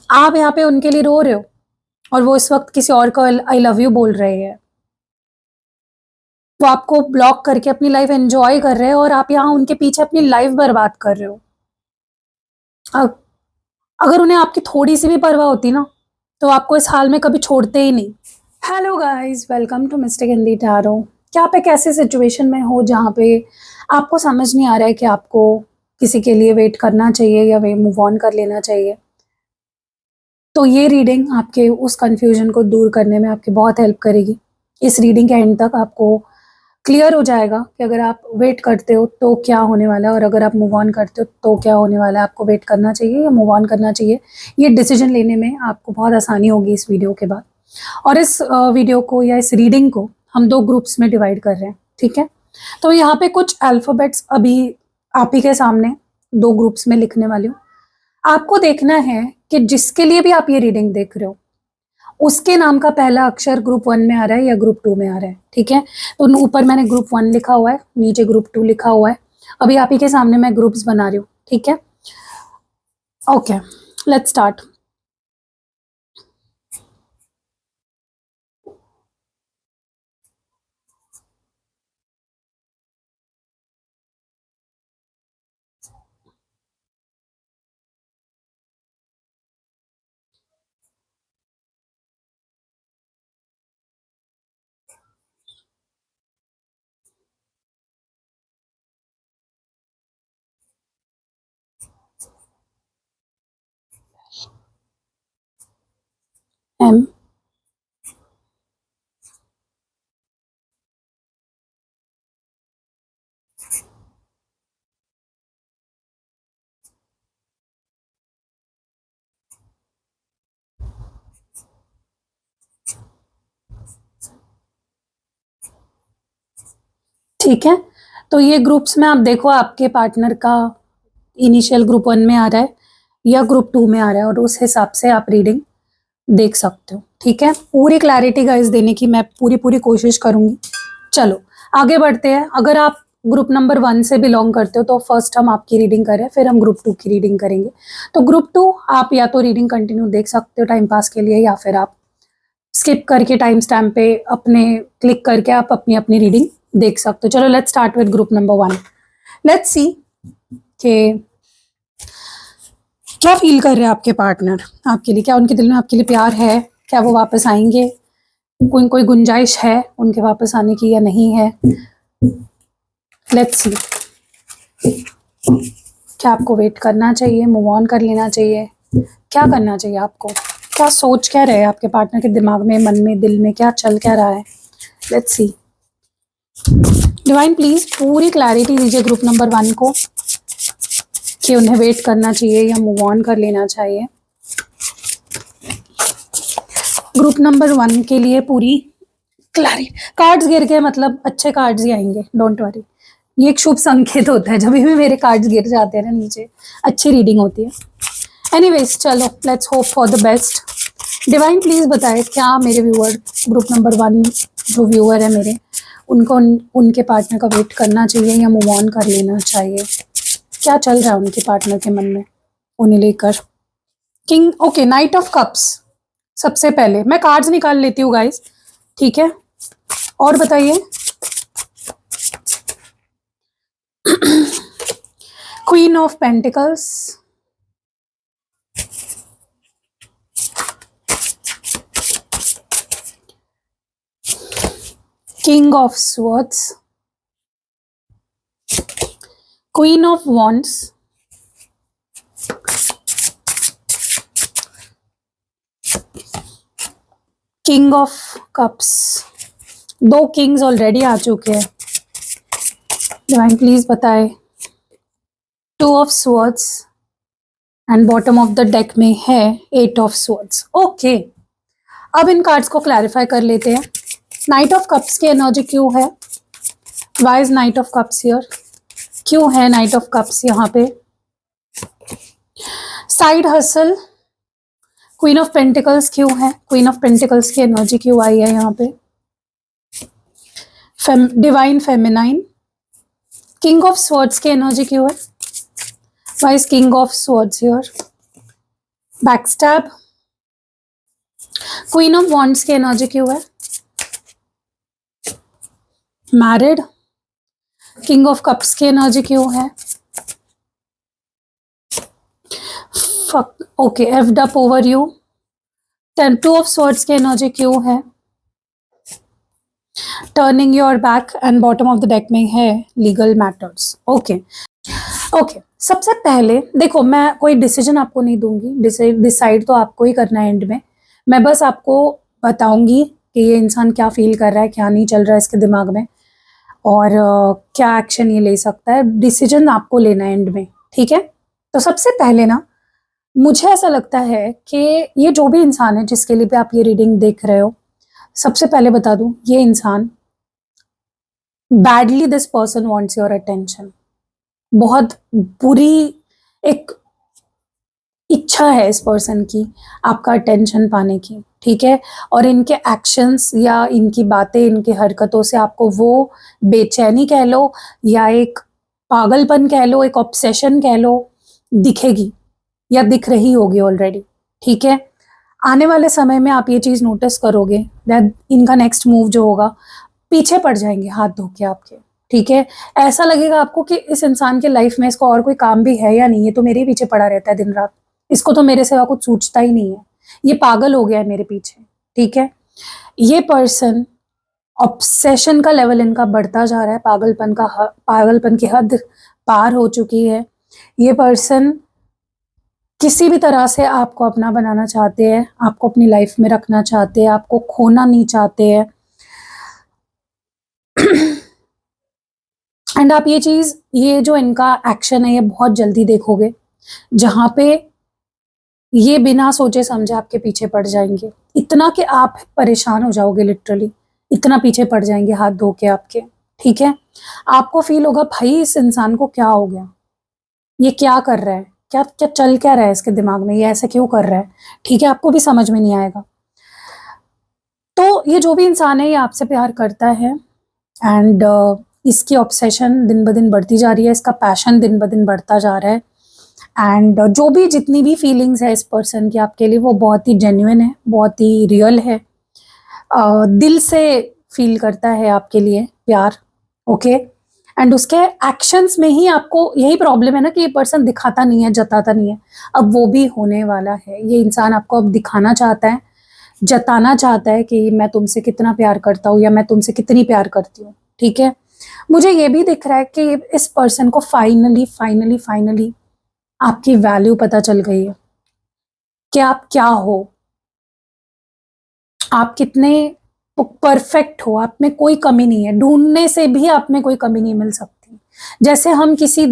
आप यहाँ पे उनके लिए रो रहे हो और वो इस वक्त किसी और को आई लव यू बोल रहे हैं। वो आपको ब्लॉक करके अपनी लाइफ एंजॉय कर रहे हैं और आप यहाँ उनके पीछे अपनी लाइफ बर्बाद कर रहे हो। अगर उन्हें आपकी थोड़ी सी भी परवाह होती ना, तो आपको इस हाल में कभी छोड़ते ही नहीं। Hello guys, welcome to mistake Hindi tarot. क्या आप एक ऐसी सिचुएशन में हो जहाँ पे आपको समझ नहीं आ रहा है कि आपको किसी के लिए वेट करना चाहिए या वे मूव ऑन कर लेना चाहिए? तो ये रीडिंग आपके उस कंफ्यूजन को दूर करने में आपकी बहुत हेल्प करेगी। इस रीडिंग के एंड तक आपको क्लियर हो जाएगा कि अगर आप वेट करते हो तो क्या होने वाला है और अगर आप मूव ऑन करते हो तो क्या होने वाला है। आपको वेट करना चाहिए या मूव ऑन करना चाहिए, ये डिसीजन लेने में आपको बहुत आसानी होगी इस वीडियो के बाद। और इस वीडियो को या इस रीडिंग को हम 2 ग्रुप्स में डिवाइड कर रहे हैं, ठीक है? तो यहाँ पे कुछ अल्फ़ाबेट्स अभी आप ही के सामने 2 ग्रुप्स में लिखने वाली हूँ। आपको देखना है कि जिसके लिए भी आप ये रीडिंग देख रहे हो, उसके नाम का पहला अक्षर ग्रुप 1 में आ रहा है या ग्रुप 2 में आ रहा है, ठीक है? तो ऊपर मैंने ग्रुप 1 लिखा हुआ है, नीचे ग्रुप 2 लिखा हुआ है। अभी आप ही के सामने मैं ग्रुप्स बना रही हूँ, ठीक है? Okay, let's start. एम, ठीक है? तो ये ग्रुप्स में आप देखो आपके पार्टनर का इनिशियल ग्रुप 1 में आ रहा है या ग्रुप 2 में आ रहा है और उस हिसाब से आप रीडिंग देख सकते हो, ठीक है? पूरी क्लैरिटी गाइस देने की मैं पूरी कोशिश करूंगी। चलो आगे बढ़ते हैं। अगर आप ग्रुप नंबर 1 से बिलोंग करते हो तो फर्स्ट हम आपकी रीडिंग करें, फिर हम ग्रुप 2 की रीडिंग करेंगे। तो ग्रुप 2 आप या तो रीडिंग कंटिन्यू देख सकते हो टाइम पास के लिए, या फिर आप स्किप करके टाइम स्टैम्प पे अपने क्लिक करके आप अपनी अपनी रीडिंग देख सकते हो। चलो let's start with group number 1। Let's see कि क्या फील कर रहे हैं आपके पार्टनर आपके लिए। क्या उनके दिल में आपके लिए प्यार है? क्या वो वापस आएंगे? कोई गुंजाइश है उनके वापस आने की या नहीं है? Let's see. क्या आपको वेट करना चाहिए, मूव ऑन कर लेना चाहिए? क्या करना चाहिए आपको? क्या सोच क्या रहे आपके पार्टनर के दिमाग में, मन में, दिल में क्या चल क्या रहा है? Let's see. डिवाइन प्लीज पूरी क्लैरिटी दीजिए ग्रुप नंबर 1 को कि उन्हें वेट करना चाहिए या मूव ऑन कर लेना चाहिए। ग्रुप नंबर 1 के लिए पूरी क्लैरिटी। कार्ड्स गिर गए मतलब अच्छे कार्ड्स ही आएंगे, डोंट वरी। ये एक शुभ संकेत होता है जब भी मेरे कार्ड्स गिर जाते हैं ना नीचे, अच्छी रीडिंग होती है। एनीवेज चलो let's hope for the best. Divine please बताए क्या मेरे व्यूअर ग्रुप नंबर 1 जो व्यूअर है मेरे, उनको उनके पार्टनर का वेट करना चाहिए या मूव ऑन कर लेना चाहिए? क्या चल रहा है उनके पार्टनर के मन में उन्हें लेकर? King, okay, night of cups. सबसे पहले मैं कार्ड्स निकाल लेती हूँ गाइस, ठीक है? और बताइए। Queen of pentacles, king of swords, queen of wands, king of cups. 2 kings already आ चुके हैं। डिवाइन प्लीज बताए। 2 of swords and bottom of the deck में है 8 ऑफ स्वर्ड्स। ओके, अब इन कार्ड्स को क्लैरिफाई कर लेते हैं। नाइट ऑफ कप्स की एनर्जी क्यों है? Why is knight of cups here? क्यों है नाइट ऑफ कप्स यहाँ पे? Side hustle, queen of pentacles क्यों है? क्वीन ऑफ पेंटिकल्स की एनर्जी क्यों आई है यहाँ पे? Divine feminine, king of swords की एनर्जी क्यों है? Why is king of swords here? Backstab, queen of wands की एनर्जी क्यों है, मैरिड, किंग ऑफ कप्स की एनर्जी क्यों है, okay, effed up over you, two of swords की एनर्जी क्यों है, turning your back, and bottom of the deck में है लीगल मैटर्स। ओके ओके, सबसे पहले देखो, मैं कोई डिसीजन आपको नहीं दूंगी, डिसाइड तो आपको ही करना है एंड में। मैं बस आपको बताऊंगी कि ये इंसान क्या फील कर रहा है, क्या नहीं चल रहा है इसके दिमाग में, और क्या एक्शन ये ले सकता है। डिसीजन आपको लेना है एंड में, ठीक है। तो सबसे पहले ना, मुझे ऐसा लगता है कि ये जो भी इंसान है जिसके लिए भी आप ये रीडिंग देख रहे हो, सबसे पहले बता दूं, ये इंसान badly this person wants your attention. बहुत बुरी एक इच्छा है इस पर्सन की आपका अटेंशन पाने की, ठीक है। और इनके एक्शंस या इनकी बातें, इनकी हरकतों से आपको वो बेचैनी कह लो या एक पागलपन कह लो, एक ऑब्सेशन कह लो, दिखेगी या दिख रही होगी ऑलरेडी, ठीक है। आने वाले समय में आप ये चीज़ नोटिस करोगे दैट इनका नेक्स्ट मूव जो होगा, पीछे पड़ जाएंगे हाथ धो के आपके, ठीक है। ऐसा लगेगा आपको कि इस इंसान के लाइफ में इसको और कोई काम भी है या नहीं, ये तो मेरे ही पीछे पड़ा रहता है दिन रात, इसको तो मेरे सिवा कुछ सूझता ही नहीं है, ये पागल हो गया है मेरे पीछे, ठीक है। ये पर्सन, ऑब्सेशन का लेवल इनका बढ़ता जा रहा है, पागलपन की हद पार हो चुकी है। ये पर्सन किसी भी तरह से आपको अपना बनाना चाहते हैं, आपको अपनी लाइफ में रखना चाहते हैं, आपको खोना नहीं चाहते हैं। एंड आप ये चीज़, ये जो इनका एक्शन है, ये बहुत जल्दी देखोगे, जहाँ पे ये बिना सोचे समझे आपके पीछे पड़ जाएंगे, इतना कि आप परेशान हो जाओगे, लिटरली इतना पीछे पड़ जाएंगे हाथ धो के आपके, ठीक है। आपको फील होगा भाई इस इंसान को क्या हो गया, ये क्या कर रहा है, क्या क्या चल क्या रहा है इसके दिमाग में, ये ऐसा क्यों कर रहा है, ठीक है। आपको भी समझ में नहीं आएगा। तो ये जो भी इंसान है, ये आपसे प्यार करता है, एंड इसकी ऑब्सेशन दिन ब दिन बढ़ती जा रही है, इसका पैशन दिन ब दिन बढ़ता जा रहा है। एंड जो भी जितनी भी फीलिंग्स है इस पर्सन की आपके लिए, वो बहुत ही जेन्युइन है, बहुत ही रियल है, दिल से फील करता है आपके लिए प्यार, ओके। एंड उसके एक्शंस में ही आपको यही प्रॉब्लम है ना कि ये पर्सन दिखाता नहीं है, जताता नहीं है। अब वो भी होने वाला है, ये इंसान आपको अब दिखाना चाहता है, जताना चाहता है कि मैं तुमसे कितना प्यार करता हूँ या मैं तुमसे कितनी प्यार करती हूँ, ठीक है। मुझे ये भी दिख रहा है कि इस पर्सन को फाइनली फाइनली फाइनली आपकी वैल्यू पता चल गई है कि आप क्या हो, आप कितने परफेक्ट हो, आप में कोई कमी नहीं है, ढूंढने से भी आप में कोई कमी नहीं मिल सकती। जैसे हम किसी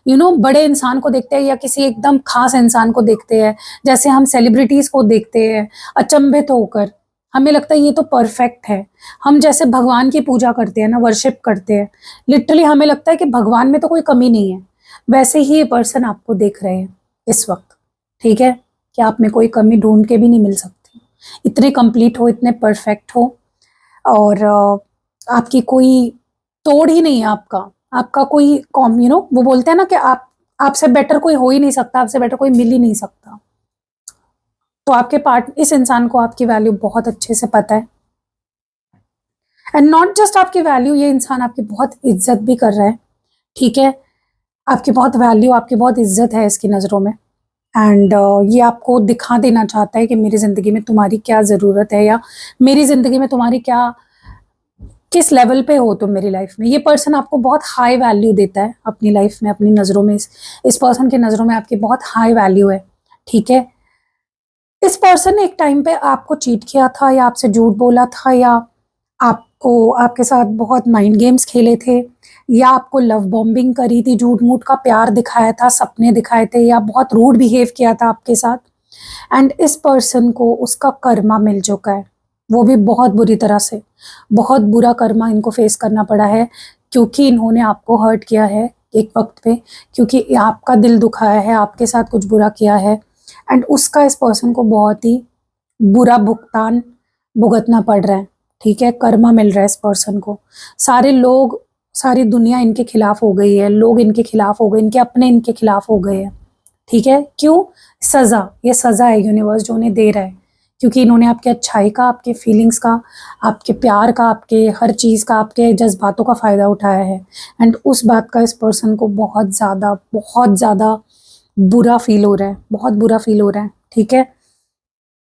बड़े इंसान को देखते हैं या किसी एकदम खास इंसान को देखते हैं, जैसे हम सेलिब्रिटीज को देखते हैं अचंभित होकर, हमें लगता है ये तो परफेक्ट है। हम जैसे भगवान की पूजा करते हैं ना, वर्शिप करते हैं, लिटरली हमें लगता है कि भगवान में तो कोई कमी नहीं है। वैसे ही ये पर्सन आपको देख रहे हैं इस वक्त, ठीक है, कि आप में कोई कमी ढूंढ के भी नहीं मिल सकती, इतने कंप्लीट हो, इतने परफेक्ट हो, और आपकी कोई तोड़ ही नहीं है, आपका कोई वो बोलते हैं ना कि आपसे बेटर कोई हो ही नहीं सकता, आपसे बेटर कोई मिल ही नहीं सकता। तो आपके इस इंसान को आपकी वैल्यू बहुत अच्छे से पता है, एंड नॉट जस्ट आपकी वैल्यू, ये इंसान आपकी बहुत इज्जत भी कर रहा है, ठीक है। आपकी बहुत वैल्यू, आपकी बहुत इज्जत है इसकी नज़रों में, एंड ये आपको दिखा देना चाहता है कि मेरी ज़िंदगी में तुम्हारी क्या ज़रूरत है, या मेरी ज़िंदगी में तुम्हारी क्या, किस लेवल पे हो तुम मेरी लाइफ में। ये पर्सन आपको बहुत हाई वैल्यू देता है अपनी लाइफ में, अपनी नज़रों में, इस पर्सन की नज़रों में आपकी बहुत हाई वैल्यू है, ठीक है। इस पर्सन ने एक टाइम पे आपको चीट किया था, या आपसे झूठ बोला था, या आपके साथ बहुत माइंड गेम्स खेले थे, या आपको लव बॉम्बिंग करी थी, झूठ मूठ का प्यार दिखाया था, सपने दिखाए थे, या बहुत रूड बिहेव किया था आपके साथ। एंड इस पर्सन को उसका कर्मा मिल चुका है, वो भी बहुत बुरी तरह से, बहुत बुरा कर्मा इनको फेस करना पड़ा है, क्योंकि इन्होंने आपको हर्ट किया है एक वक्त पे, क्योंकि आपका दिल दुखाया है, आपके साथ कुछ बुरा किया है, एंड उसका इस पर्सन को बहुत ही बुरा भुगतान भुगतना पड़ रहा है, ठीक है। कर्मा मिल रहा है इस पर्सन को। सारे लोग, सारी दुनिया इनके खिलाफ हो गई है, लोग इनके खिलाफ हो गए, इनके अपने इनके खिलाफ हो गए हैं, ठीक है। क्यों? सज़ा, ये सज़ा है यूनिवर्स जो उन्हें दे रहा है, क्योंकि इन्होंने आपकी अच्छाई का, आपके फीलिंग्स का, आपके प्यार का, आपके हर चीज़ का, आपके जज़्बातों का फ़ायदा उठाया है। एंड उस बात का इस पर्सन को बहुत ज़्यादा बुरा फ़ील हो रहा है, बहुत बुरा फ़ील हो रहा है, ठीक है?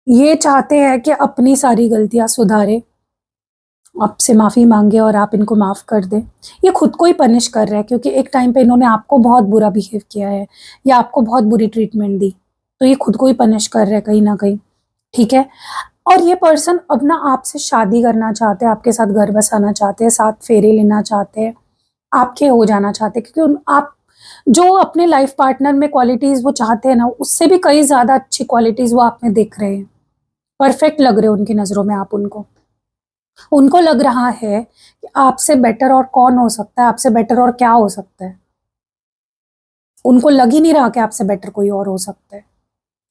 ये चाहते हैं कि अपनी सारी गलतियाँ सुधारें, आपसे माफ़ी माँगे और आप इनको माफ़ कर दें। ये खुद को ही पनिश कर रहा है, क्योंकि एक टाइम पे इन्होंने आपको बहुत बुरा बिहेव किया है या आपको बहुत बुरी ट्रीटमेंट दी, तो ये खुद को ही पनिश कर रहा है कहीं न कहीं, ठीक है? और ये पर्सन अब ना आपसे शादी करना चाहते हैं, आपके साथ घर बसाना चाहते हैं, 7 फेरे लेना चाहते हैं, आपके हो जाना चाहते हैं, क्योंकि आप जो अपने लाइफ़ पार्टनर में क्वालिटीज़ वो चाहते हैं ना, उससे भी कई ज़्यादा अच्छी क्वालिटीज़ वो आप में देख रहे हैं। परफेक्ट लग रहे हो उनकी नज़रों में आप उनको। उनको लग रहा है कि आपसे बेटर और कौन हो सकता है, आपसे बेटर और क्या हो सकता है। उनको लग ही नहीं रहा कि आपसे बेटर कोई और हो सकता है।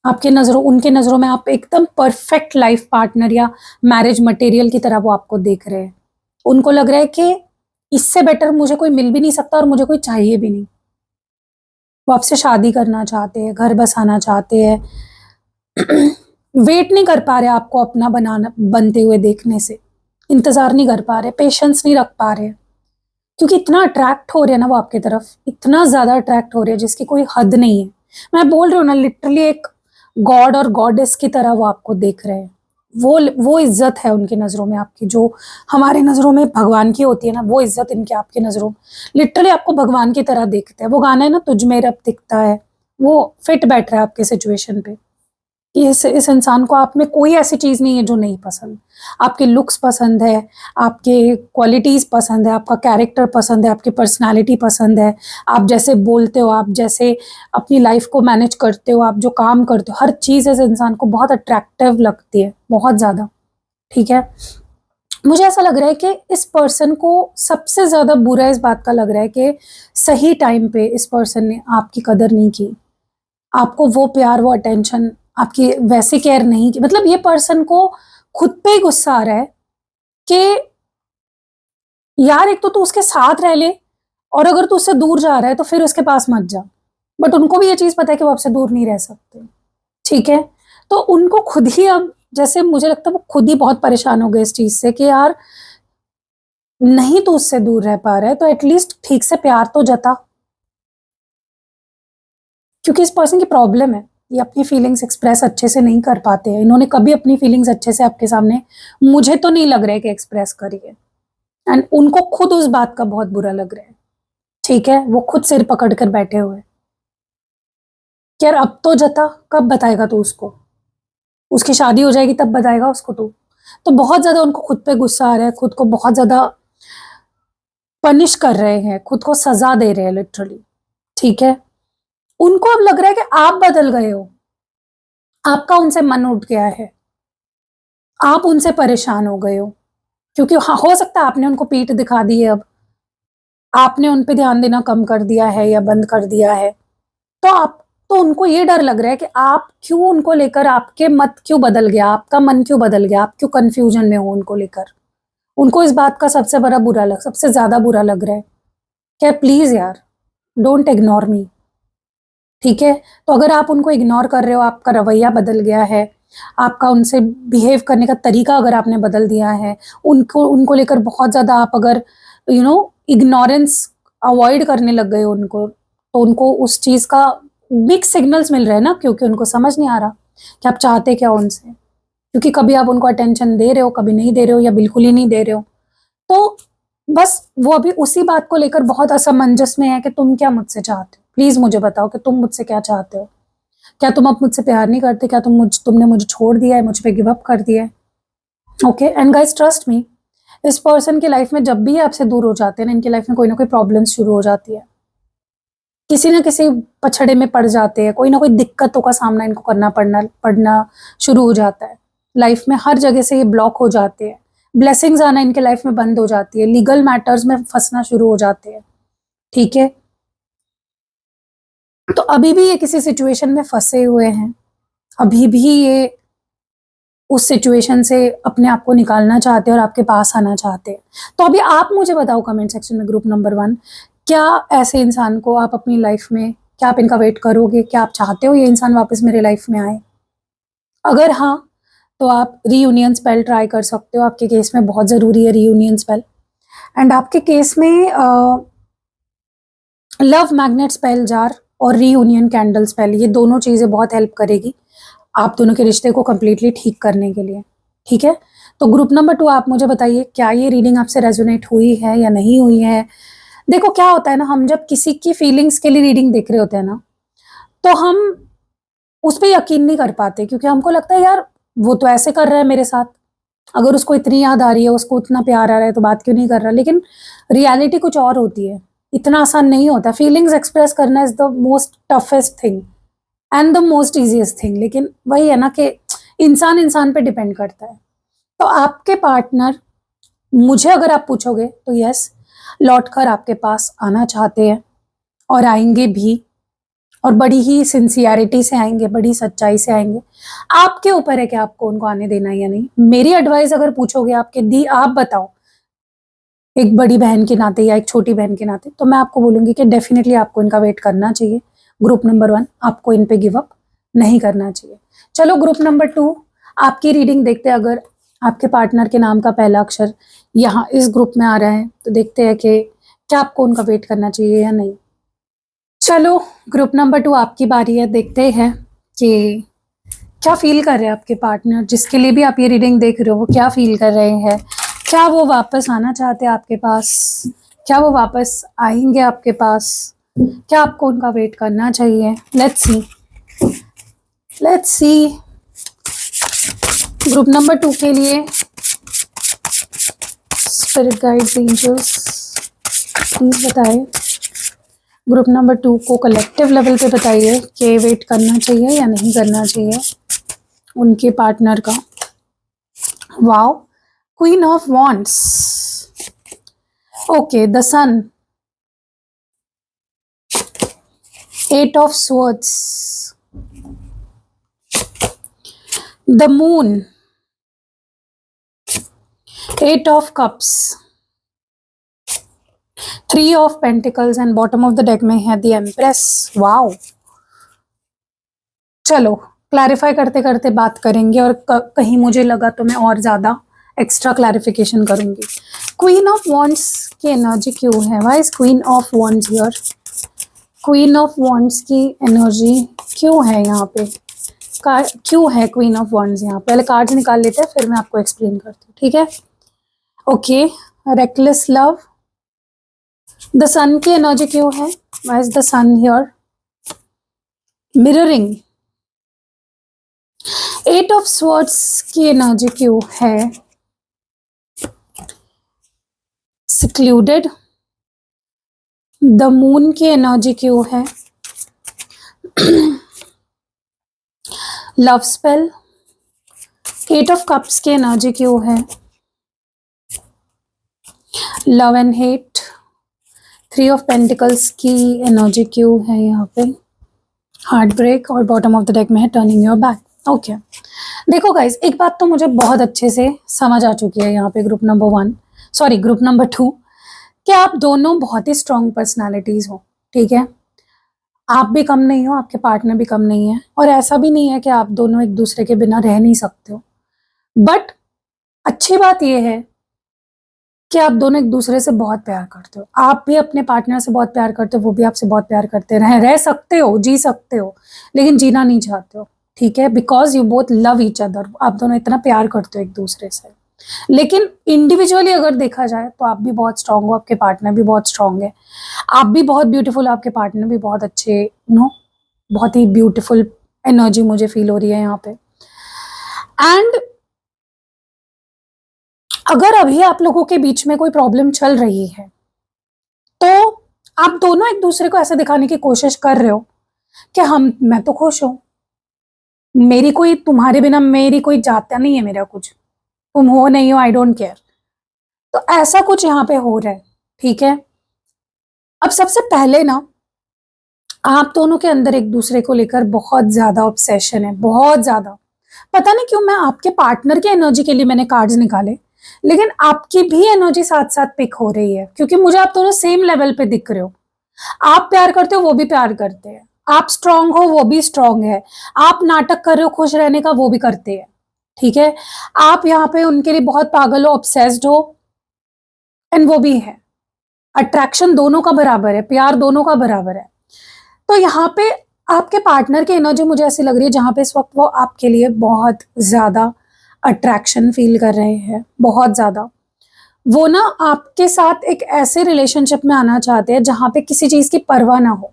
उनके नज़रों में आप एकदम परफेक्ट लाइफ़ पार्टनर या मैरिज मटेरियल की तरह वो आपको देख रहे हैं। उनको लग रहा है कि इससे बेटर मुझे कोई मिल भी नहीं सकता और मुझे कोई चाहिए भी नहीं। वो आपसे शादी करना चाहते हैं, घर बसाना चाहते हैं। वेट नहीं कर पा रहे आपको अपना बनते हुए देखने से। इंतज़ार नहीं कर पा रहे, पेशेंस नहीं रख पा रहे। क्योंकि इतना अट्रैक्ट हो रहे हैं ना वो आपकी तरफ, इतना ज़्यादा अट्रैक्ट हो रहे हैं जिसकी कोई हद नहीं है। मैं बोल रही हूँ ना, लिटरली एक गॉड और गॉडेस की तरह वो आपको देख रहे हैं। वो इज़्ज़त है उनकी नज़रों में आपकी, जो हमारी नज़रों में भगवान की होती है ना, वो इज़्ज़त इनकी आपकी नज़रों में। लिटरली आपको भगवान की तरह देखते हैं। वो गाना है ना, तुझ में रब दिखता है, वो फिट बैठ रहा है आपके सिचुएशन पे। कि इस इंसान को आप में कोई ऐसी चीज़ नहीं है जो नहीं पसंद। आपके लुक्स पसंद है, आपके क्वालिटीज़ पसंद है, आपका कैरेक्टर पसंद है, आपकी पर्सनैलिटी पसंद है, आप जैसे बोलते हो, आप जैसे अपनी लाइफ़ को मैनेज करते हो, आप जो काम करते हो, हर चीज़ इस इंसान को बहुत अट्रैक्टिव लगती है, बहुत ज़्यादा, ठीक है? मुझे ऐसा लग रहा है कि इस पर्सन को सबसे ज़्यादा बुरा इस बात का लग रहा है कि सही टाइम पे इस पर्सन ने आपकी कदर नहीं की। आपको वो प्यार, वो अटेंशन, आपकी वैसी केयर नहीं की। मतलब ये पर्सन को खुद पे ही गुस्सा आ रहा है कि यार, एक तो तू उसके साथ रह ले, और अगर तू उससे दूर जा रहा है तो फिर उसके पास मत जा। बट उनको भी ये चीज़ पता है कि वो आपसे दूर नहीं रह सकते, ठीक है? तो उनको खुद ही अब, जैसे मुझे लगता है वो खुद ही बहुत परेशान हो गए इस चीज़ से कि यार, नहीं तू उससे दूर रह पा रहा है तो एटलीस्ट ठीक से प्यार तो जता। क्योंकि इस पर्सन की प्रॉब्लम है, ये अपनी फीलिंग्स एक्सप्रेस अच्छे से नहीं कर पाते हैं। इन्होंने कभी अपनी फीलिंग्स अच्छे से आपके सामने, मुझे तो नहीं लग रहा है कि एक्सप्रेस करी है। एंड उनको खुद उस बात का बहुत बुरा लग रहा है, ठीक है? वो खुद सिर पकड़ कर बैठे हुए हैं कि यार अब तो जता, कब बताएगा तू उसको? उसकी शादी हो जाएगी तब बताएगा उसको तू। तो बहुत ज़्यादा उनको खुद पे गुस्सा आ रहा है, खुद को बहुत ज़्यादा पनिश कर रहे हैं, खुद को सज़ा दे रहे हैं लिटरली, ठीक है? उनको अब लग रहा है कि आप बदल गए हो, आपका उनसे मन उठ गया है, आप उनसे परेशान हो गए हो, क्योंकि हाँ, हो सकता है आपने उनको पीठ दिखा दी है अब, आपने उन पे ध्यान देना कम कर दिया है या बंद कर दिया है। तो उनको ये डर लग रहा है कि आप क्यों उनको लेकर, आपके मत क्यों बदल गया, आपका मन क्यों बदल गया, आप क्यों कन्फ्यूज़न में हो उनको लेकर। उनको इस बात का सबसे ज़्यादा बुरा लग रहा है कि प्लीज़ यार, डोंट इग्नोर मी, ठीक है? तो अगर आप उनको इग्नोर कर रहे हो, आपका रवैया बदल गया है, आपका उनसे बिहेव करने का तरीका अगर आपने बदल दिया है, उनको उनको लेकर बहुत ज़्यादा आप अगर इग्नोरेंस अवॉइड करने लग गए हो उनको, तो उनको उस चीज़ का मिक्स्ड सिग्नल्स मिल रहे हैं ना, क्योंकि उनको समझ नहीं आ रहा कि आप चाहते क्या हो उनसे। क्योंकि कभी आप उनको अटेंशन दे रहे हो, कभी नहीं दे रहे हो या बिल्कुल ही नहीं दे रहे हो। तो बस वो अभी उसी बात को लेकर बहुत असमंजस में है कि तुम क्या मुझसे चाहते हो? प्लीज़ मुझे बताओ कि तुम मुझसे क्या चाहते हो? क्या तुम अब मुझसे प्यार नहीं करते? क्या तुमने मुझे छोड़ दिया है, मुझ पे गिव अप कर दिया है? Okay, and guys trust me, इस पर्सन की लाइफ में जब भी ये आपसे दूर हो जाते हैं ना, इनकी लाइफ में कोई ना कोई प्रॉब्लम्स शुरू हो जाती है। किसी न किसी पछड़े में पड़ जाते हैं, कोई ना कोई दिक्कतों का सामना इनको करना पड़ना शुरू हो जाता है। लाइफ में हर जगह से ये ब्लॉक हो जाते हैं। ब्लेसिंग्स आना इनके लाइफ में बंद हो जाती है, लीगल मैटर्स में फँसना शुरू हो जाते हैं, ठीक है? तो अभी भी ये किसी सिचुएशन में फँसे हुए हैं। अभी भी ये उस सिचुएशन से अपने आप को निकालना चाहते हैं और आपके पास आना चाहते हैं। तो अभी आप मुझे बताओ कमेंट सेक्शन में, ग्रुप नंबर 1, क्या ऐसे इंसान को आप अपनी लाइफ में क्या आप इनका वेट करोगे? क्या आप चाहते हो ये इंसान वापस मेरे लाइफ में आए? अगर हाँ, तो आप रीयूनियन स्पेल ट्राई कर सकते हो। आपके केस में बहुत ज़रूरी है रीयूनियन स्पेल। एंड आपके केस में लव मैग्नेट स्पेल जार और रीयूनियन कैंडल स्पेल, ये दोनों चीज़ें बहुत हेल्प करेगी आप दोनों के रिश्ते को कंप्लीटली ठीक करने के लिए। ठीक है, तो ग्रुप नंबर 2 आप मुझे बताइए, क्या ये रीडिंग आपसे रेजोनेट हुई है या नहीं हुई है? देखो क्या होता है ना, हम जब किसी की फीलिंग्स के लिए रीडिंग देख रहे होते हैं ना, तो हम उस पे यकीन नहीं कर पाते, क्योंकि हमको लगता है यार वो तो ऐसे कर रहा है मेरे साथ, अगर उसको इतनी याद आ रही है, उसको इतना प्यार आ रहा है, तो बात क्यों नहीं कर रहा? लेकिन रियलिटी कुछ और होती है, इतना आसान नहीं होता। फीलिंग्स एक्सप्रेस करना is the most toughest thing and the most easiest thing, लेकिन वही है ना कि इंसान इंसान पे डिपेंड करता है। तो आपके पार्टनर, मुझे अगर आप पूछोगे तो यस, लौट कर आपके पास आना चाहते हैं और आएंगे भी, और बड़ी ही सिंसियरिटी से आएंगे, बड़ी सच्चाई से आएंगे। आपके ऊपर है कि आपको उनको आने देना है या नहीं। मेरी एडवाइस अगर पूछोगे आपके दी, आप बताओ एक बड़ी बहन के नाते या एक छोटी बहन के नाते, तो मैं आपको बोलूंगी कि डेफिनेटली आपको इनका वेट करना चाहिए। ग्रुप नंबर 1, आपको इन पे गिव अप नहीं करना चाहिए। चलो ग्रुप नंबर 2, आपकी रीडिंग देखते हैं। अगर आपके पार्टनर के नाम का पहला अक्षर यहाँ इस ग्रुप में आ रहा है, तो देखते हैं कि क्या आपको उनका वेट करना चाहिए या नहीं। चलो ग्रुप नंबर 2 आपकी बारी है। देखते हैं कि क्या फील कर रहे हैं आपके पार्टनर, जिसके लिए भी आप ये रीडिंग देख रहे हो, वो क्या फील कर रहे हैं। क्या वो वापस आना चाहते हैं आपके पास? क्या वो वापस आएंगे आपके पास? क्या आपको उनका वेट करना चाहिए? Let's see, let's see. Group number 2 के लिए स्पिरिट गाइड्स, एंजल्स, प्लीज बताइए ग्रुप नंबर 2 को कलेक्टिव लेवल पे बताइए कि वेट करना चाहिए या नहीं करना चाहिए उनके पार्टनर का। Wow, queen of wands, okay, the sun, 8 of swords, the moon, 8 of cups, 3 of pentacles and bottom of the deck में है द एम्प्रेस। वाओ, चलो क्लैरिफाई करते करते बात करेंगे, और कहीं मुझे लगा तो मैं और ज़्यादा एक्स्ट्रा क्लैरिफिकेशन करूंगी। क्वीन ऑफ वॉन्ड्स की एनर्जी क्यों है? Why is queen of wands here? Queen of wands की एनर्जी क्यों है यहाँ पे? क्यों है क्वीन ऑफ वॉन्ड्स यहाँ? पहले कार्ड्स निकाल लेते हैं, फिर मैं आपको एक्सप्लेन करती हूँ, ठीक है? Okay, reckless love, the sun की एनर्जी क्यों है? Why is the sun here? Mirroring, 8 of swords की एनर्जी क्यों है? सिक्लूडेड, द मून की एनर्जी क्यों है? लव स्पेल, 8 ऑफ कप्स की एनर्जी क्यों है? Love and hate, 3 of pentacles की एनर्जी क्यों है यहाँ पे? हार्ट ब्रेक, और बॉटम ऑफ द डेक में है टर्निंग योर बैक। ओके, देखो गाइज, एक बात तो मुझे बहुत अच्छे से समझ आ चुकी है यहाँ पे ग्रुप नंबर 2, कि आप दोनों बहुत ही स्ट्रॉन्ग पर्सनालिटीज हो। ठीक है, आप भी कम नहीं हो, आपके पार्टनर भी कम नहीं है, और ऐसा भी नहीं है कि आप दोनों एक दूसरे के बिना रह नहीं सकते हो। बट अच्छी बात यह है कि आप दोनों एक दूसरे से बहुत प्यार करते हो। आप भी अपने पार्टनर से बहुत प्यार करते हो, वो भी आपसे बहुत प्यार करते रह सकते हो, जी सकते हो, लेकिन जीना नहीं चाहते हो। ठीक है, because you both love each other, आप दोनों इतना प्यार करते हो एक दूसरे से। लेकिन इंडिविजुअली अगर देखा जाए तो आप भी बहुत स्ट्रांग हो, आपके पार्टनर भी बहुत स्ट्रांग है, आप भी बहुत ब्यूटीफुल, आपके पार्टनर भी बहुत अच्छे, बहुत ही ब्यूटीफुल एनर्जी मुझे फील हो रही है यहाँ पे। एंड अगर अभी आप लोगों के बीच में कोई प्रॉब्लम चल रही है, तो आप दोनों एक दूसरे को ऐसे दिखाने की कोशिश कर रहे हो कि मैं तो खुश हूं, मेरी कोई, तुम्हारे बिना मेरी कोई जाता नहीं है, मेरा कुछ, तुम हो नहीं हो, आई डोंट केयर। तो ऐसा कुछ यहाँ पे हो रहा है। ठीक है, अब सबसे पहले ना, आप दोनों के अंदर एक दूसरे को लेकर बहुत ज्यादा ऑब्सेशन है, बहुत ज्यादा। पता नहीं क्यों मैं आपके पार्टनर की एनर्जी के लिए मैंने कार्ड्स निकाले, लेकिन आपकी भी एनर्जी साथ साथ पिक हो रही है, क्योंकि मुझे आप दोनों सेम लेवल पे दिख रहे हो। आप प्यार करते हो, वो भी प्यार करते हैं, आप स्ट्रांग हो, वो भी स्ट्रांग है। आप नाटक कर रहे हो खुश रहने का, वो भी करते हैं। ठीक है, आप यहाँ पे उनके लिए बहुत पागल हो, ऑब्सेस्ड हो, एंड वो भी है। अट्रैक्शन दोनों का बराबर है, प्यार दोनों का बराबर है। तो यहाँ पे आपके पार्टनर की एनर्जी मुझे ऐसी लग रही है जहां पे इस वक्त वो आपके लिए बहुत ज्यादा अट्रैक्शन फील कर रहे हैं, बहुत ज्यादा। वो ना आपके साथ एक ऐसे रिलेशनशिप में आना चाहते हैं जहां पे किसी चीज की परवाह ना हो,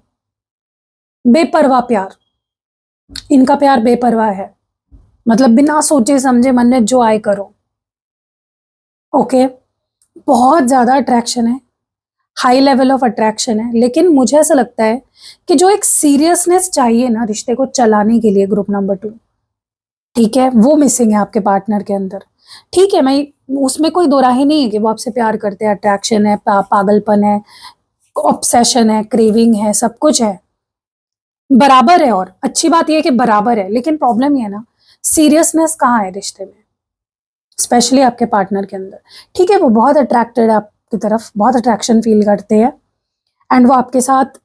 बेपरवाह प्यार। इनका प्यार बेपरवाह है, मतलब बिना सोचे समझे मन में जो आए करो। ओके, बहुत ज्यादा अट्रैक्शन है, हाई लेवल ऑफ अट्रैक्शन है, लेकिन मुझे ऐसा लगता है कि जो एक सीरियसनेस चाहिए ना रिश्ते को चलाने के लिए, ग्रुप नंबर 2, ठीक है, वो मिसिंग है आपके पार्टनर के अंदर। ठीक है, मैं उसमें कोई दो राय नहीं है कि वो आपसे प्यार करते हैं, अट्रैक्शन है, पागलपन है, ऑब्सेशन है, क्रेविंग है, सब कुछ है, बराबर है। और अच्छी बात यह है कि बराबर है, लेकिन प्रॉब्लम ये है ना, सीरियसनेस कहाँ है रिश्ते में, स्पेशली आपके पार्टनर के अंदर। ठीक है, वो बहुत अट्रैक्टेड है आपकी तरफ, बहुत अट्रैक्शन फील करते हैं, एंड वो आपके साथ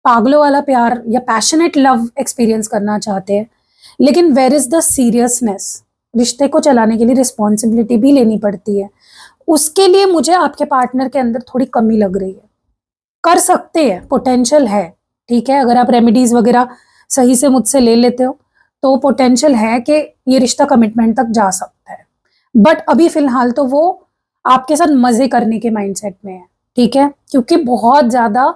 पागलों वाला प्यार या पैशनेट लव एक्सपीरियंस करना चाहते हैं, लेकिन वेयर इज द सीरियसनेस। रिश्ते को चलाने के लिए रिस्पॉन्सिबिलिटी भी लेनी पड़ती है, उसके लिए मुझे आपके पार्टनर के अंदर थोड़ी कमी लग रही है। कर सकते हैं, पोटेंशियल है, ठीक है, अगर आप रेमेडीज वगैरह सही से मुझसे ले लेते हो तो पोटेंशियल है कि ये रिश्ता कमिटमेंट तक जा सकता है। बट अभी फिलहाल तो वो आपके साथ मजे करने के माइंडसेट में है, ठीक है, क्योंकि बहुत ज्यादा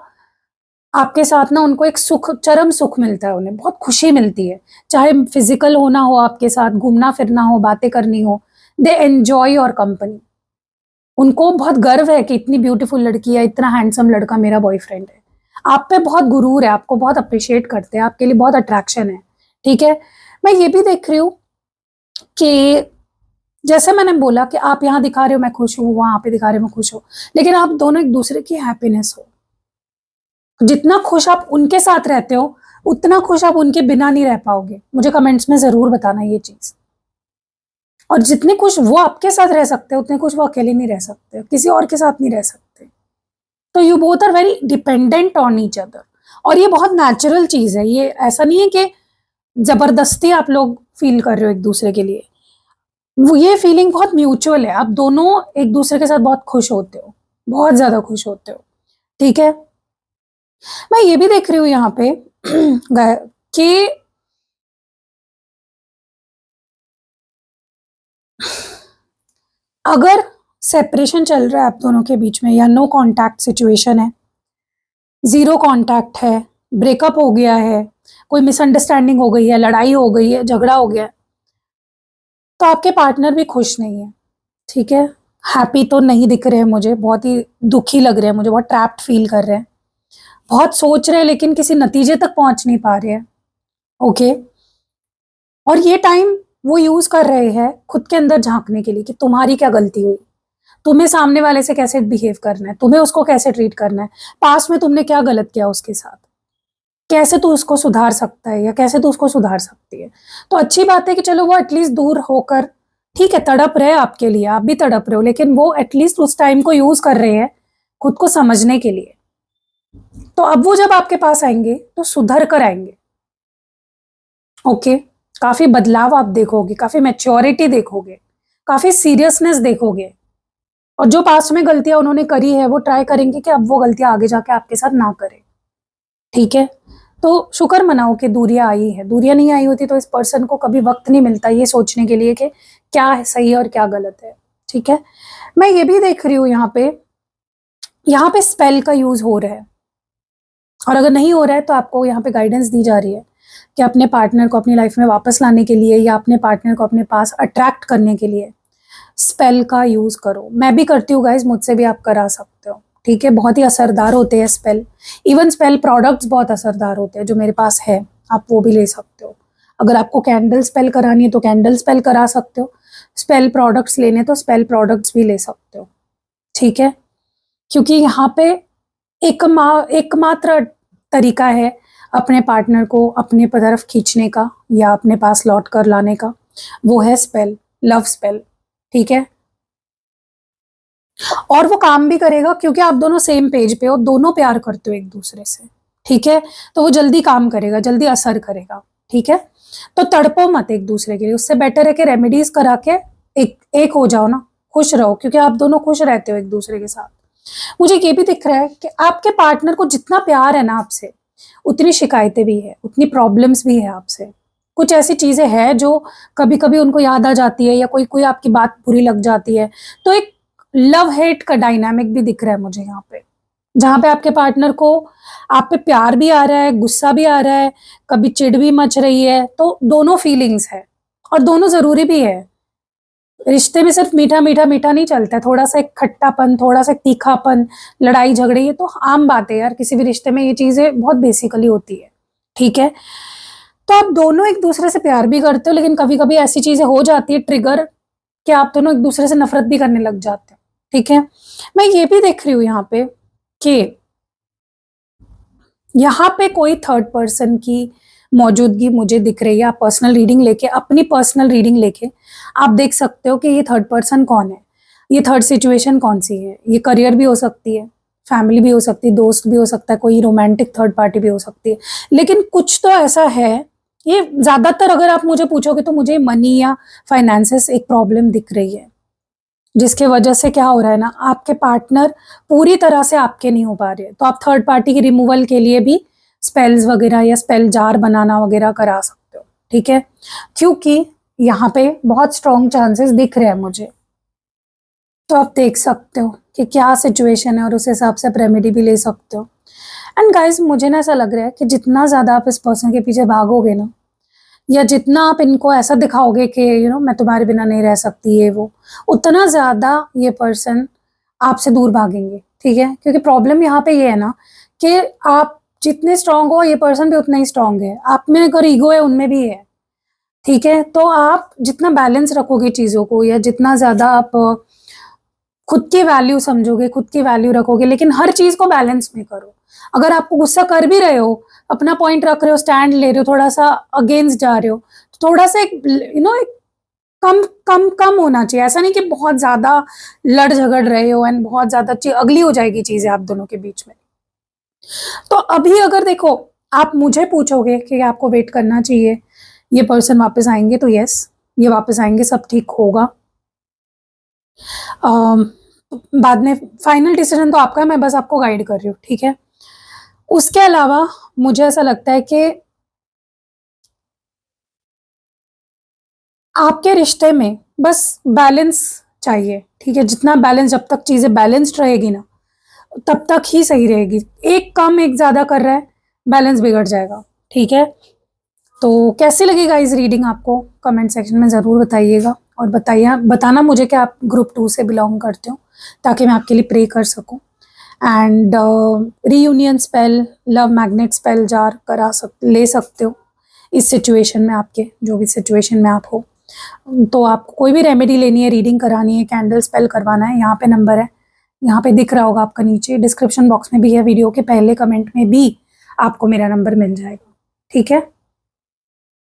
आपके साथ ना उनको एक सुख, चरम सुख मिलता है, उन्हें बहुत खुशी मिलती है, चाहे फिजिकल होना हो, आपके साथ घूमना फिरना हो, बातें करनी हो, दे एंजॉय योर कंपनी। उनको बहुत गर्व है कि इतनी ब्यूटीफुल लड़की है, इतना हैंडसम लड़का मेरा बॉयफ्रेंड है। आप पे बहुत गुरूर है, आपको बहुत अप्रिशिएट करते हैं, आपके लिए बहुत अट्रैक्शन है। ठीक है, मैं ये भी देख रही हूँ कि जैसे मैंने बोला कि आप यहाँ दिखा रहे हो मैं खुश हूँ, वहां पे दिखा रहे हो मैं खुश हूँ, लेकिन आप दोनों एक दूसरे की हैप्पीनेस हो। जितना खुश आप उनके साथ रहते हो, उतना खुश आप उनके बिना नहीं रह पाओगे। मुझे कमेंट्स में जरूर बताना ये चीज। और जितने खुश वो आपके साथ रह सकते हैं, उतने खुश वो अकेले नहीं रह सकते, किसी और के साथ नहीं रह सकते। तो you both are very dependent on each other, और ये बहुत नेचुरल चीज है। ये ऐसा नहीं है कि जबरदस्ती आप लोग फील कर रहे हो एक दूसरे के लिए। वो ये फीलिंग बहुत म्यूचुअल है, आप दोनों एक दूसरे के साथ बहुत खुश होते हो, बहुत ज्यादा खुश होते हो। ठीक है, मैं ये भी देख रही हूँ यहाँ पे कि अगर सेपरेशन चल रहा है आप दोनों के बीच में, या नो कांटेक्ट सिचुएशन है, जीरो कांटेक्ट है, ब्रेकअप हो गया है, कोई मिसअंडरस्टैंडिंग हो गई है, लड़ाई हो गई है, झगड़ा हो गया है, तो आपके पार्टनर भी खुश नहीं है। ठीक है, हैप्पी तो नहीं दिख रहे हैं मुझे, बहुत ही दुखी लग रहे हैं मुझे, बहुत ट्रैप्ड फील कर रहे हैं, बहुत सोच रहे हैं लेकिन किसी नतीजे तक पहुंच नहीं पा रहे हैं। ओके, और ये टाइम वो यूज कर रहे हैं खुद के अंदर झांकने के लिए कि तुम्हारी क्या गलती हुई, तुम्हें सामने वाले से कैसे बिहेव करना है, तुम्हें उसको कैसे ट्रीट करना है, पास्ट में तुमने क्या गलत किया उसके साथ, कैसे तू उसको सुधार सकता है या कैसे तू उसको सुधार सकती है। तो अच्छी बात है कि चलो वो एटलीस्ट दूर होकर, ठीक है, तड़प रहे आपके लिए, आप भी तड़प रहे हो, लेकिन वो एटलीस्ट उस टाइम को यूज कर रहे हैं खुद को समझने के लिए। तो अब वो जब आपके पास आएंगे तो सुधर कर आएंगे। ओके, काफी बदलाव आप देखोगे, काफी मैच्योरिटी देखोगे, काफी सीरियसनेस देखोगे, और जो पास्ट में गलतियां उन्होंने करी है वो ट्राई करेंगे कि अब वो गलतियां आगे जाके आपके साथ ना करें। ठीक है, तो शुक्र मनाओ कि दूरियां आई है, दूरियां नहीं आई होती तो इस पर्सन को कभी वक्त नहीं मिलता ये सोचने के लिए कि क्या है सही और क्या गलत है। ठीक है, मैं ये भी देख रही हूँ यहाँ पे स्पेल का यूज हो रहा है, और अगर नहीं हो रहा है तो आपको यहाँ पे गाइडेंस दी जा रही है कि अपने पार्टनर को अपनी लाइफ में वापस लाने के लिए या अपने पार्टनर को अपने पास अट्रैक्ट करने के लिए स्पेल का यूज करो। मैं भी करती हूँ गाइज, मुझसे भी आप करा सकते हो। ठीक है, बहुत ही असरदार होते हैं स्पेल, इवन स्पेल प्रोडक्ट्स बहुत असरदार होते हैं जो मेरे पास है, आप वो भी ले सकते हो। अगर आपको कैंडल स्पेल करानी है तो कैंडल स्पेल करा सकते हो, स्पेल प्रोडक्ट्स लेने तो स्पेल प्रोडक्ट्स भी ले सकते हो। ठीक है, क्योंकि यहाँ पे एकमात्र तरीका है अपने पार्टनर को अपने तरफ खींचने का या अपने पास लौट कर लाने का, वो है स्पेल, लव स्पेल। ठीक है, और वो काम भी करेगा क्योंकि आप दोनों सेम पेज पे हो, दोनों प्यार करते हो एक दूसरे से। ठीक है, तो वो जल्दी काम करेगा, जल्दी असर करेगा। ठीक है, तो तड़पो मत एक दूसरे के लिए, उससे बेटर है कि रेमेडीज करा के एक हो जाओ ना, खुश रहो, क्योंकि आप दोनों खुश रहते हो एक दूसरे के साथ। मुझे ये भी दिख रहा है कि आपके पार्टनर को जितना प्यार है ना आपसे, उतनी शिकायतें भी है, उतनी प्रॉब्लम्स भी है आपसे। कुछ ऐसी चीजें हैं जो कभी कभी उनको याद आ जाती है, या कोई कोई आपकी बात बुरी लग जाती है। तो एक लव हेट का डायनामिक भी दिख रहा है मुझे यहाँ पे, जहाँ पे आपके पार्टनर को आप पे प्यार भी आ रहा है, गुस्सा भी आ रहा है, कभी चिढ़ भी मच रही है। तो दोनों फीलिंग्स है, और दोनों जरूरी भी है। रिश्ते में सिर्फ मीठा मीठा मीठा नहीं चलता है, थोड़ा सा एक खट्टापन, थोड़ा सा एक तीखापन, लड़ाई झगड़े, ये तो आम बात है यार, किसी भी रिश्ते में ये चीजें बहुत बेसिकली होती है। ठीक है, तो आप दोनों एक दूसरे से प्यार भी करते हो, लेकिन कभी कभी ऐसी चीजें हो जाती है ट्रिगर, कि आप दोनों एक दूसरे से नफरत भी करने लग जाते हो। ठीक है, मैं ये भी देख रही हूँ यहाँ पे कि यहाँ पे कोई थर्ड पर्सन की मौजूदगी मुझे दिख रही है। आप पर्सनल रीडिंग लेके, अपनी पर्सनल रीडिंग लेके आप देख सकते हो कि ये थर्ड पर्सन कौन है, ये थर्ड सिचुएशन कौन सी है। ये करियर भी हो सकती है, फैमिली भी हो सकती है, दोस्त भी हो सकता है, कोई रोमांटिक थर्ड पार्टी भी हो सकती है। लेकिन कुछ तो ऐसा है, ये ज्यादातर अगर आप मुझे पूछोगे तो मुझे मनी या फाइनेंसेस एक प्रॉब्लम दिख रही है, जिसके वजह से क्या हो रहा है ना, आपके पार्टनर पूरी तरह से आपके नहीं हो पा रहे। तो आप थर्ड पार्टी की रिमूवल के लिए भी स्पेल्स वगैरह या स्पेल जार बनाना वगैरह करा सकते हो। ठीक है, क्योंकि यहाँ पे बहुत स्ट्रॉन्ग चांसेस दिख रहे हैं मुझे। तो आप देख सकते हो कि क्या सिचुएशन है, और उस हिसाब से आप रेमेडी भी ले सकते हो। एंड गाइज, मुझे ना ऐसा लग रहा है कि जितना ज्यादा आप इस पर्सन के पीछे भागोगे ना, या जितना आप इनको ऐसा दिखाओगे कि मैं तुम्हारे बिना नहीं रह सकती, ये वो, उतना ज्यादा ये पर्सन आपसे दूर भागेंगे। ठीक है, क्योंकि प्रॉब्लम यहाँ पे ये है ना कि आप जितने स्ट्रांग हो, ये पर्सन भी उतना ही स्ट्रांग है। आप में अगर ईगो है, उनमें भी है। ठीक है, तो आप जितना बैलेंस रखोगे चीजों को, या जितना ज्यादा आप खुद की वैल्यू समझोगे, खुद की वैल्यू रखोगे, लेकिन हर चीज को बैलेंस में करो। अगर आपको गुस्सा कर भी रहे हो, अपना पॉइंट रख रहे हो, स्टैंड ले रहे हो, थोड़ा सा अगेंस्ट जा रहे हो, तो थोड़ा सा एक एक कम कम कम होना चाहिए। ऐसा नहीं कि बहुत ज्यादा लड़ झगड़ रहे हो एंड बहुत ज्यादा अगली हो जाएगी चीजें आप दोनों के बीच में। तो अभी अगर देखो, आप मुझे पूछोगे कि आपको वेट करना चाहिए, ये पर्सन वापस आएंगे, तो यस, ये वापस आएंगे, सब ठीक होगा। बाद में फाइनल डिसीजन तो आपका है, मैं बस आपको गाइड कर रही हूँ। ठीक है, उसके अलावा मुझे ऐसा लगता है कि आपके रिश्ते में बस बैलेंस चाहिए। ठीक है, जितना बैलेंस, जब तक चीजें बैलेंस्ड रहेगी ना, तब तक ही सही रहेगी। एक कम एक ज्यादा कर रहा है, बैलेंस बिगड़ जाएगा। ठीक है, तो कैसी लगी गाइस रीडिंग आपको, कमेंट सेक्शन में ज़रूर बताइएगा, और बताना मुझे कि आप ग्रुप 2 से बिलोंग करते हो, ताकि मैं आपके लिए प्रे कर सकूं। And reunion spell, love magnet spell jar ले सकते हो इस सिचुएशन में, आपके जो भी सिचुएशन में आप हो। तो आपको कोई भी रेमेडी लेनी है, रीडिंग करानी है, कैंडल स्पेल करवाना है, यहाँ पे नंबर है, यहाँ पे दिख रहा होगा आपका, नीचे डिस्क्रिप्शन बॉक्स में भी है, वीडियो के पहले कमेंट में भी आपको मेरा नंबर मिल जाएगा। ठीक है।